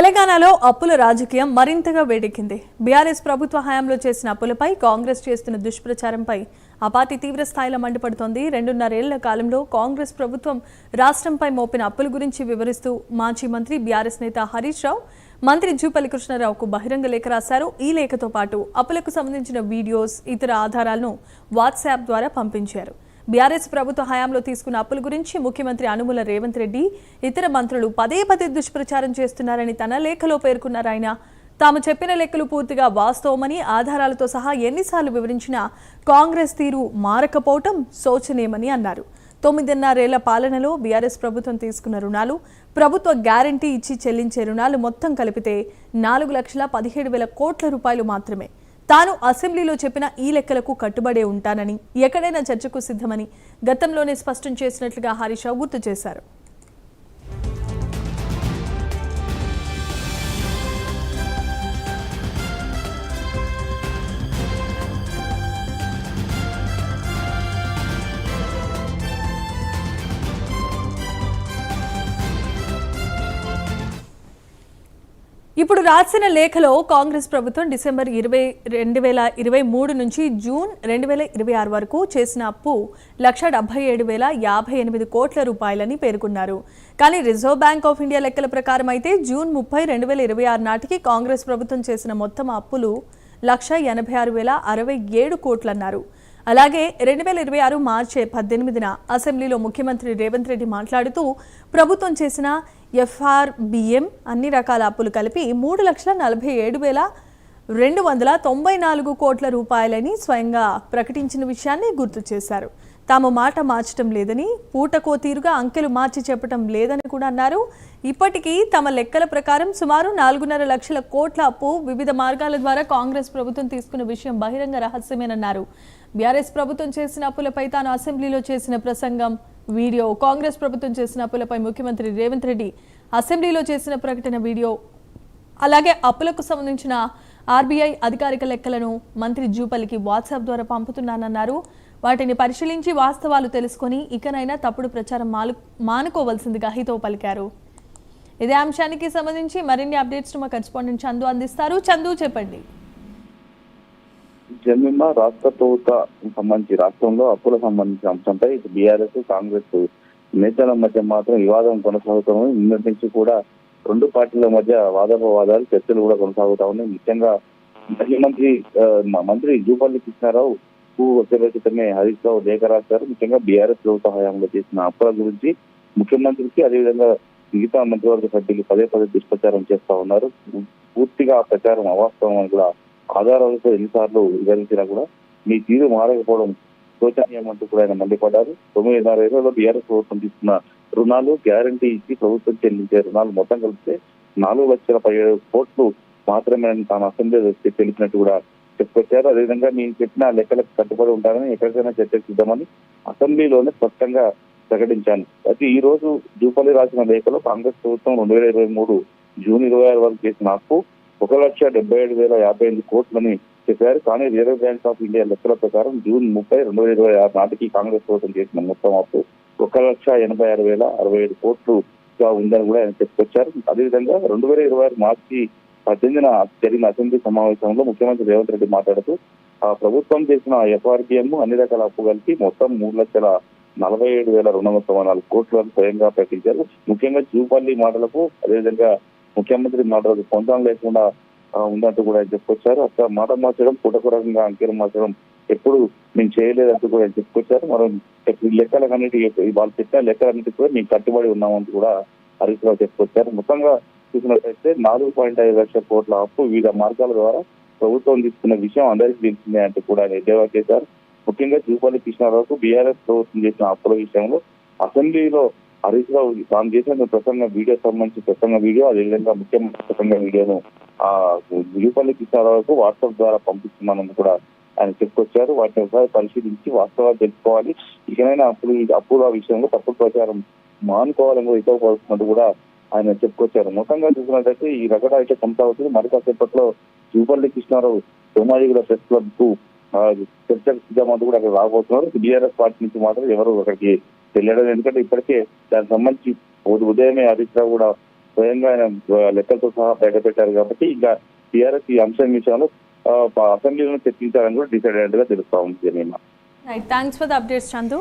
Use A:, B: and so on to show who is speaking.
A: తెలంగాణలో అప్పుల రాజకీయం మరింతగా వేడెక్కింది. బీఆర్ఎస్ ప్రభుత్వ హయాంలో చేసిన అప్పులపై కాంగ్రెస్ చేస్తున్న దుష్ప్రచారంపై ఆ పార్టీ తీవ్ర స్థాయిలో మండిపడుతోంది. 2.5 ఏళ్ల కాలంలో కాంగ్రెస్ ప్రభుత్వం రాష్ట్రంపై మోపిన అప్పుల గురించి వివరిస్తూ మాజీ మంత్రి బీఆర్ఎస్ నేత హరీష్ రావు మంత్రి జూపల్లి కృష్ణారావుకు బహిరంగ లేఖ రాశారు. ఈ లేఖతో పాటు అప్పులకు సంబంధించిన వీడియోస్, ఇతర ఆధారాలను వాట్సాప్ ద్వారా పంపించారు. బీఆర్ఎస్ ప్రభుత్వ హయాంలో తీసుకున్న అప్పుల గురించి ముఖ్యమంత్రి అనుముల రేవంత్ రెడ్డి, ఇతర మంత్రులు పదే పదే దుష్ప్రచారం చేస్తున్నారని తన లేఖలో పేర్కొన్నారు. ఆయన తాము చెప్పిన లెక్కలు పూర్తిగా వాస్తవమని, ఆధారాలతో సహా ఎన్నిసార్లు వివరించినా కాంగ్రెస్ తీరు మారకపోవటం శోచనీయమని అన్నారు. 9.5 ఏళ్ల పాలనలో బీఆర్ఎస్ ప్రభుత్వం తీసుకున్న రుణాలు, ప్రభుత్వ గ్యారంటీ ఇచ్చి చెల్లించే రుణాలు మొత్తం కలిపితే 4,17,000 కోట్ల రూపాయలు మాత్రమే. తాను అసెంబ్లీలో చెప్పిన ఈ లెక్కలకు కట్టుబడే ఉంటానని, ఎక్కడైనా చర్చకు సిద్ధమని గతంలోనే స్పష్టం చేసినట్లుగా హరీష్ రావు గుర్తు చేశారు. ఇప్పుడు రాసిన లేఖలో కాంగ్రెస్ ప్రభుత్వం డిసెంబర్ 2023 నుంచి జూన్ 2026 వరకు చేసిన అప్పు 1,77,058 కోట్ల రూపాయలని పేర్కొన్నారు. కానీ రిజర్వ్ బ్యాంక్ ఆఫ్ ఇండియా లెక్కల ప్రకారం అయితే జూన్ 30, 2026 నాటికి కాంగ్రెస్ ప్రభుత్వం చేసిన మొత్తం అప్పులు 1,86,067 కోట్లన్నారు. అలాగే 2026 మార్చి 18న అసెంబ్లీలో ముఖ్యమంత్రి రేవంత్ రెడ్డి మాట్లాడుతూ ప్రభుత్వం చేసిన ఎఫ్ఆర్బిఎం అన్ని రకాల అప్పులు కలిపి 3,47,294 కోట్ల రూపాయలని స్వయంగా ప్రకటించిన విషయాన్ని గుర్తు చేశారు. తాము మాట మార్చడం లేదని, పూటకో తీరుగా అంకెలు మార్చి చెప్పడం లేదని కూడా అన్నారు. ఇప్పటికీ తమ లెక్కల ప్రకారం సుమారు 4.5 లక్షల కోట్ల అప్పు వివిధ మార్గాల ద్వారా కాంగ్రెస్ ప్రభుత్వం తీసుకున్న విషయం బహిరంగ రహస్యమేనన్నారు. బీఆర్ఎస్ ప్రభుత్వం చేసిన అప్పులపై తాను అసెంబ్లీలో చేసిన ప్రసంగం, వీడియో, కాంగ్రెస్ ప్రభుత్వం చేసిన అప్పులపై ముఖ్యమంత్రి రేవంత్ రెడ్డి అసెంబ్లీలో చేసిన ప్రకటన వీడియో, అలాగే అప్పులకు సంబంధించిన ఆర్బీఐ అధికారిక లెక్కలను మంత్రి జూపల్లికి వాట్సాప్ ద్వారా పంపుతున్నానన్నారు. వాటిని పరిశీలించి వాస్తవాలు తెలుసుకొని ఇకనైనా తప్పుడు ప్రచారం మానుకోవాల్సిందిగా హితవు పలికారు. ఇదే అంశానికి సంబంధించి మరిన్ని అప్డేట్స్ మా కరెస్పాండెంట్ చందు అందిస్తారు. చందు, చెప్పండి.
B: జన్మ రాష్ట్ర ప్రభుత్వం సంబంధించి రాష్ట్రంలో అప్పుల సంబంధించిన అంశంపై బీఆర్ఎస్, కాంగ్రెస్ నేతల మధ్య మాత్రం వివాదం కొనసాగుతామని నిన్నటి నుంచి కూడా రెండు పార్టీల మధ్య వాదోపవాదాలు, చర్చలు కూడా కొనసాగుతా ఉన్నాయి. ముఖ్యంగా మంత్రి జూపల్లి కృష్ణారావు క్రితమే హరీష్ రావు లేఖ రాశారు. ముఖ్యంగా బీఆర్ఎస్ ప్రభుత్వ హయాంలో చేసిన అప్పుల గురించి ముఖ్యమంత్రికి, అదేవిధంగా మిగతా మంత్రివర్గ సభ్యులు పదే పదే దుష్ప్రచారం చేస్తా ఉన్నారు. పూర్తిగా ఆ ప్రచారం అవాస్తవం అని కూడా ఆధారాలతో ఎన్నిసార్లు వివరించినా కూడా మీ తీరు మారకపోవడం శోచనీయం అంటూ కూడా ఆయన మండిపడ్డారు. 9.5 ఏళ్లలో బీఆర్ఎస్ ప్రభుత్వం తీసుకున్న రుణాలు, గ్యారంటీ ఇచ్చి ప్రభుత్వం చెల్లించే రుణాలు మొత్తం కలిపితే 4,17,000 కోట్లు మాత్రమే తాను అసెంబ్లీలో తెలిపినట్టు కూడా చెప్పుకొచ్చారు. అదేవిధంగా నేను చెప్పిన లెక్కలకు కట్టుబడి ఉంటానని, ఎక్కడికైనా చర్చకు సిద్ధమని అసెంబ్లీలోనే స్పష్టంగా ప్రకటించాను. అయితే ఈ రోజు జూపల్లి రాసిన లేఖలో కాంగ్రెస్ ప్రభుత్వం 2023 జూన్ 26 వరకు చేసిన అప్పు 1,77,058 కోట్లని చెప్పారు. కానీ రిజర్వ్ బ్యాంక్ ఆఫ్ ఇండియా లెక్కల ప్రకారం జూన్ 30, 2026 నాటికి కాంగ్రెస్ ప్రభుత్వం చేసిన మొత్తం అప్పు 1,86,067 కోట్లుగా ఉందని కూడా ఆయన చెప్పుకొచ్చారు. అదేవిధంగా 2026 మార్చి 18న జరిగిన అసెంబ్లీ సమావేశంలో ముఖ్యమంత్రి రేవంత్ రెడ్డి మాట్లాడుతూ ఆ ప్రభుత్వం చేసిన ఎఫ్ఆర్బిఎం అన్ని రకాల అప్పు కలిపి మొత్తం 3,47,294 కోట్లను స్వయంగా ప్రకటించారు. ముఖ్యంగా జూపల్లి మాటలకు, అదేవిధంగా ముఖ్యమంత్రి మాటలకు పొందడం లేకుండా ఉందంటూ కూడా చెప్పుకొచ్చారు. అసలు మాట మార్చడం, పూటకరంగా అంకెలు మార్చడం ఎప్పుడు మేము చేయలేదంటూ కూడా చెప్పుకొచ్చారు. మనం లెక్కలన్నిటి వాళ్ళు చెప్పిన లెక్కలన్నిటి కూడా మేము కట్టుబడి ఉన్నామంటూ కూడా హరీష్ రావు చెప్పుకొచ్చారు. మొత్తంగా చూసినట్లయితే 4.5 లక్షల కోట్ల అప్పు వివిధ మార్గాల ద్వారా ప్రభుత్వం తీసుకున్న విషయం అందరికీ తెలిసిందే అంటూ కూడా ఆయన ఎద్దేవా చేశారు. ముఖ్యంగా జూపల్లి కృష్ణారావుకు బీఆర్ఎస్ ప్రభుత్వం చేసిన అప్పుల విషయంలో అసెంబ్లీలో హరీష్ రావు తాను చేసిన ప్రసంగ వీడియో సంబంధించి ప్రసంగ వీడియో, అదేవిధంగా ముఖ్యమంత్రి ప్రసంగ వీడియోను జూపల్లి కృష్ణారావుకు వాట్సాప్ ద్వారా పంపిస్తున్నానని కూడా ఆయన చెప్పుకొచ్చారు. వాటిని ఒకసారి పరిశీలించి వాస్తవాలు తెలుసుకోవాలి, ఇకనైనా అప్పుల విషయంలో తప్పుడు ప్రచారం మానుకోవాలని కూడా ఇతవపడుతున్నట్టు కూడా ఆయన చెప్పుకొచ్చారు. మొత్తంగా చూసినట్లయితే ఈ రగడ అయితే కొనసాగుతుంది. మరి కాసేపట్లో జూపల్లి కృష్ణారావు సోమాజిగూడ ప్రెస్ క్లబ్ కు చర్చకు సిద్ధమంటూ కూడా అక్కడ రాబోతున్నారు. బీఆర్ఎస్ పార్టీ నుంచి మాత్రం ఎవరు అక్కడికి వెళ్ళడం, ఎందుకంటే ఇప్పటికే దానికి సంబంధించి ఉదయమే హరీష్ రావు కూడా స్వయంగా ఆయన లెక్కలతో సహా బయటపెట్టారు కాబట్టి ఇంకా టీఆర్ఎస్ ఈ అంశం విషయంలో అసెంబ్లీలో చర్చించాలని కూడా డిసైడ్ అయినట్టుగా తెలుస్తా ఉంది.
A: Right, thanks for the updates Chandu.